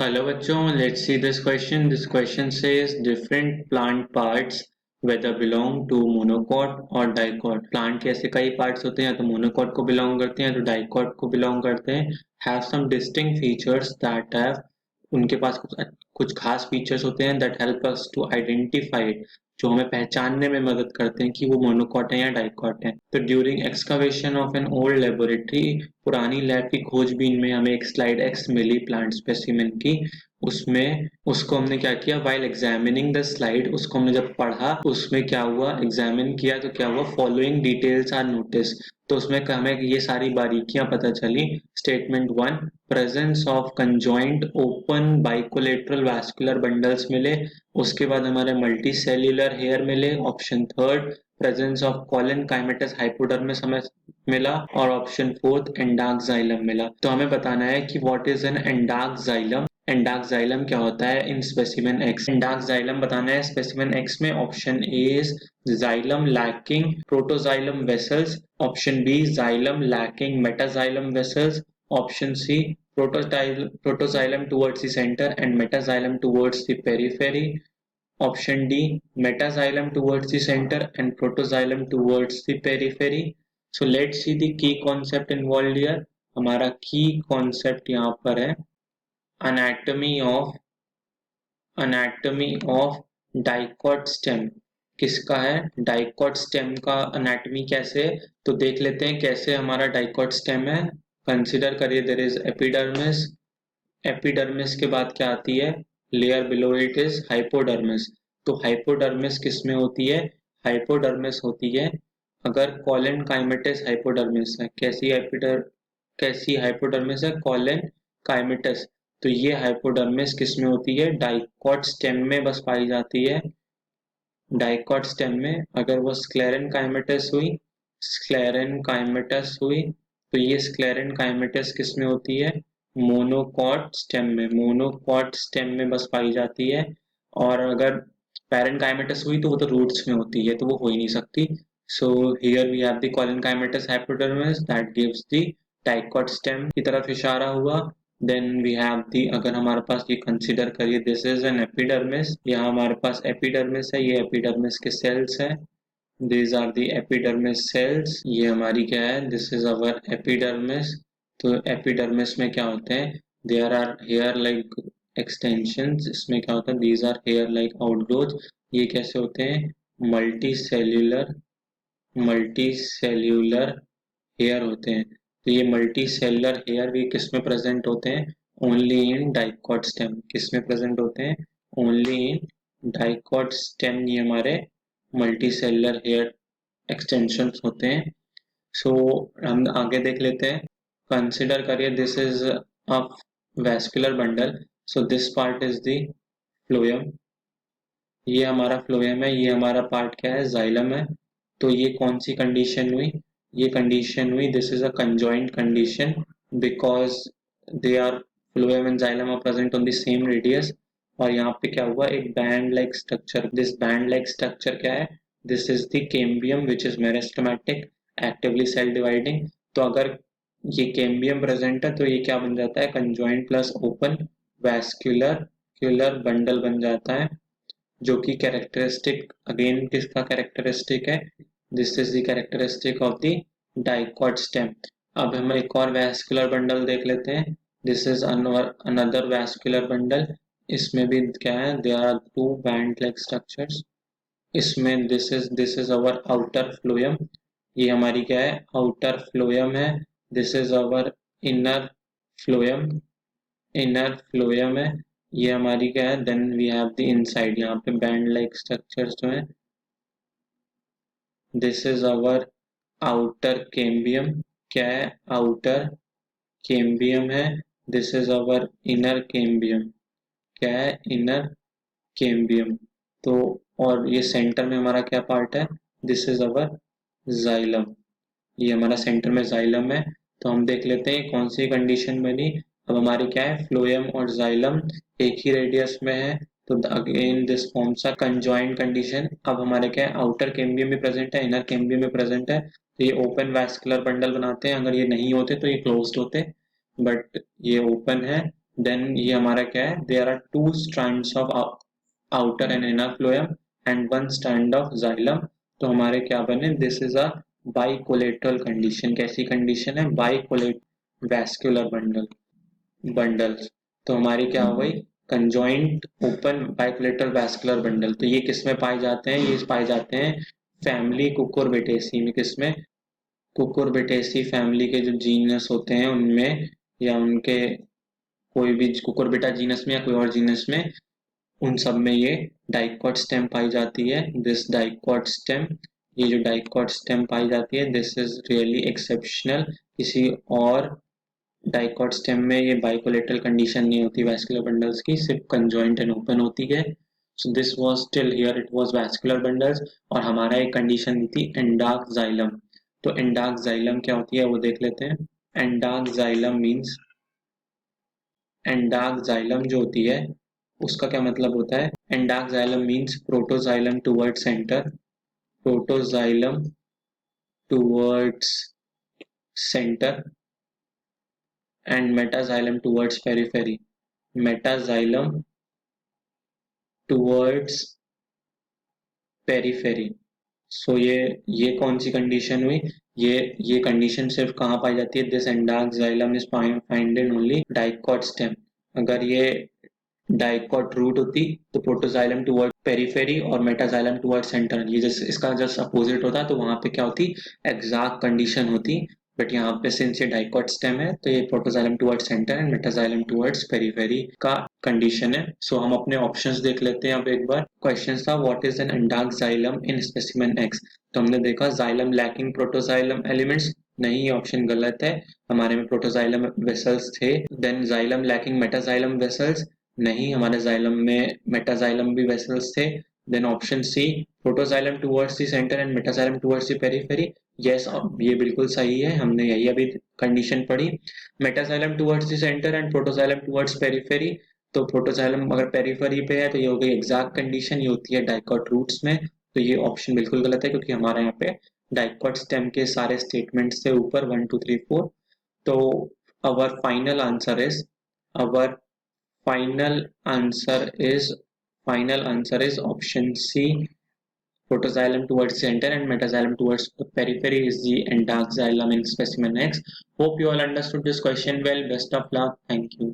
Hello बच्चों, let's see this question. This question says different plant parts whether belong to monocot or dicot. Plant के ऐसे कई parts होते हैं या तो monocot को belong करते हैं या तो dicot को belong करते हैं. Have some distinct features that have उनके पास कुछ खास फीचर्स होते हैं that help us to identify it, जो हमें पहचानने में मदद करते हैं कि वो मोनोकॉट है या डाइकॉट है. तो during excavation of an old laboratory, पुरानी लैब की खोजबीन में हमें एक स्लाइड एक्स मिली प्लांट स्पेसिमेन की. उसमें उसको हमने क्या किया, वाइल एग्जामिनिंग द स्लाइड, उसको हमने जब पढ़ा उसमें क्या हुआ, एग्जामिन किया तो क्या हुआ, फॉलोइंग डिटेल्स आर नोटिस. तो उसमें हमें ये सारी बारीकियां पता चली. Statement 1, presence of conjoint open bicollateral vascular bundles मिले. उसके बाद हमारे मल्टी सेल्यूलर हेयर मिले. Option third, presence of collenchymatous hypodermis हमें मिला. और ऑप्शन फोर्थ, एंडार्क जाइलम मिला. तो हमें बताना है कि what is an endarch xylem. Endarch xylem क्या होता है in specimen X. Endarch xylem बताना है स्पेसिमेन एक्स में. Option A is xylem lacking protoxylem vessels. Option B, xylem lacking metaxylem vessels. Option C, protoxylem towards the center and metaxylem towards the periphery. Option D, metaxylem towards the center and protoxylem towards the periphery. So let's see the key concept involved here. हमारा key concept यहाँ पर है anatomy of dicot stem. किसका है, dicot stem का anatomy कैसे है, तो देख लेते हैं कैसे हमारा डाइकॉट स्टेम है. कंसिडर करिए, देयर इज एपिडर्मिस. एपिडर्मिस के बाद क्या आती है, layer below it is hypodermis. तो हाइपोडर्मिस किस में होती है, हाइपोडर्मिस होती है अगर कॉलन काइमेटस हाइपोडर्मिस है. कैसी हाइपोडर्मिस है, कॉलन काइमेटस. तो ये हाइपोडर्मिस किस में होती है, डाइकॉट स्टेम में बस पाई जाती है. डाइकॉट स्टेम में अगर वो स्क्लेरन काइमेटस हुई तो ये स्क्लेरन काइमेटस किस में होती है, मोनोकॉट स्टेम में बस पाई जाती है. और अगर पैरेनकाइमेटस हुई तो वो तो रूट्स में होती है, तो वो हो ही नहीं सकती. So here we have the collenchymatous hypodermis that gives the dicot stem की तरफ इशारा हुआ. देन वी हैव दी, अगर हमारे पास ये कंसीडर करिए, दिस इज एन एपिडर्मिस. यहाँ हमारे पास एपिडर्मिस है, ये एपिडर्मिस के सेल्स है. these are the epidermis cells. ये हमारी क्या है, this is our epidermis. तो epidermis में क्या होते हैं, there are hair like extensions. इसमें क्या होता है, these are hair like outgrowth. ये कैसे होते हैं, multicellular हेयर होते हैं. तो ये मल्टी सेलुलर हेयर भी किस में प्रेजेंट होते हैं, ओनली इन डाइकॉट स्टेम. किस में प्रेजेंट होते हैं, ओनली इन डाइकॉट स्टेम. ये हमारे मल्टी सेलुलर हेयर एक्सटेंशंस होते हैं. सो हम आगे देख लेते हैं. कंसिडर करिए, this is a vascular bundle. So this part is the phloem. ये हमारा फ्लोएम है, ये हमारा पार्ट क्या है, जाइलम है. तो ये कौन सी कंडीशन हुई, ये कंडीशन हुई, this is a conjoint condition because they are phloem and xylem are present on the same radius. और यहाँ पे क्या हुआ, एक band like structure. This band like structure क्या है, this is the cambium which is meristematic, actively cell dividing. तो अगर ये कैम्बियम प्रेजेंट है तो ये क्या बन जाता है, conjoint plus open vascular bundle बन जाता है, जो कि कैरेक्टरिस्टिक, अगेन किसका कैरेक्टरिस्टिक है, this is the characteristic of the dicot stem. अब हम एक और वैस्कुलर बंडल देख लेते हैं. This is another vascular bundle. इसमें भी क्या है, there are two band like structures. इसमें this is our outer phloem. ये हमारी क्या है, आउटर फ्लोएम है. This is our inner phloem है. ये हमारी क्या है, then we have the inside. यहाँ पे बैंड लाइक स्ट्रक्चर्स जो है, this is our outer cambium. क्या है, आउटर कैम्बियम है. This is our inner cambium. क्या है, इनर कैम्बियम. तो और ये सेंटर में हमारा क्या पार्ट है, दिस इज अवर जाइलम. ये हमारा सेंटर में जाइलम है. तो हम देख लेते हैं कौन सी कंडीशन बनी. अब हमारी क्या है, फ्लोएम और जाइलम एक ही रेडियस में है, तो again this forms a conjoint condition. अब हमारे क्या है, आउटर कैम्बियम भी प्रेजेंट है, इनर कैम्बियम भी प्रेजेंट है. तो ये ओपन वैस्कुलर बंडल बनाते हैं. अगर ये नहीं होते तो ये क्लोज्ड होते, बट ये ओपन है, देन ये हमारा क्या है, there are 2 strands of outer and inner phloem and 1 strand of xylem. तो हमारे क्या बने, this is a bicollateral condition. कैसी कंडीशन है, बाइकोलेट वैस्कुलर बंडल्स। तो हमारी क्या हो गई, conjoint open bicollateral vascular bundle. तो ये किसमें पाए जाते हैं, ये पाए जाते हैं फैमिली कुकुरबिटेसी में। किसमें, कुकुरबिटेसी फैमिली के जो जीनस होते हैं उनमें, या उनके कोई भी कुकुरबिटा जीनस में या कोई और जीनस में, उन सब में ये डाइकॉट स्टेम पाई जाती है। दिस डाइकॉट स्टेम, ये जो डाइकॉट स्टेम पाई जाती है, दिस इज रियली एक्सेप्शनल। किसी और डाइकॉट स्टेम में ये बाइकोलेटरल कंडीशन नहीं होती वैस्कुलर बंडल्स की, सिर्फ कंजॉइंट एंड ओपन होती है। So this was till here it was vascular bundles. और हमारा एक कंडीशन दी थी एंडार्क जाइलम। तो एंडार्क जाइलम क्या होती है वो देख लेते हैं। Endarch xylem means, endarch xylem जो होती है उसका क्या मतलब होता है, endarch xylem means protoxylem toward centre, protoxylem towards centre and metaxylem towards periphery, metaxylem towards periphery. So ये कौन सी कंडीशन हुई, ये कंडीशन सिर्फ कहाँ पाई जाती है, this एंडार्क xylem is find in only dicot stem. अगर ये डाइकॉट रूट होती तो प्रोटोजाइलम टुवर्ड पेरिफेरी और मेटाजाइलम टुवर्ड सेंटर, ये जैसे इसका जस्ट अपोजिट होता तो वहां पे क्या होती, एग्जैक्ट कंडीशन होती। बट यहाँ पे सिंस ये डाइकॉट स्टेम है तो ये protoxylem toward centre and metaxylem towards periphery का कंडीशन है। सो हम अपने ऑप्शंस देख लेते हैं अब एक बार। क्वेश्चन था what is an endarch xylem in specimen x. तो हमने देखा जाइलम लैकिंग प्रोटोजाइलम एलिमेंट्स, नहीं, ये ऑप्शन गलत है। हमारे में प्रोटोजाइलम वेसल्स थे। Then xylem lacking metaxylem vessels, नहीं, हमारे जाइलम में मेटाजाइलम भी वेसल्स थे। Then option C, protoxylem towards the centre and metaxylem towards the periphery, yes, ये बिल्कुल सही है, हमने यही अभी कंडीशन पढ़ी। Metaxylem towards the centre and protoxylem towards periphery, तो प्रोटोजाइलम अगर पेरिफेरी पे है तो ये हो गई एग्जैक्ट कंडीशन, ये होती है डाइकॉट रूट्स में। तो ये ऑप्शन बिल्कुल गलत है क्योंकि हमारे यहाँ पे डाइकॉट स्टेम के सारे स्टेटमेंट से ऊपर 1 2 3 4। तो our final answer is, our final answer is final answer is option C, protoxylem towards center and metaxylem towards the periphery is the endark xylem in specimen X. Hope you all understood this question well. Best of luck. Thank you.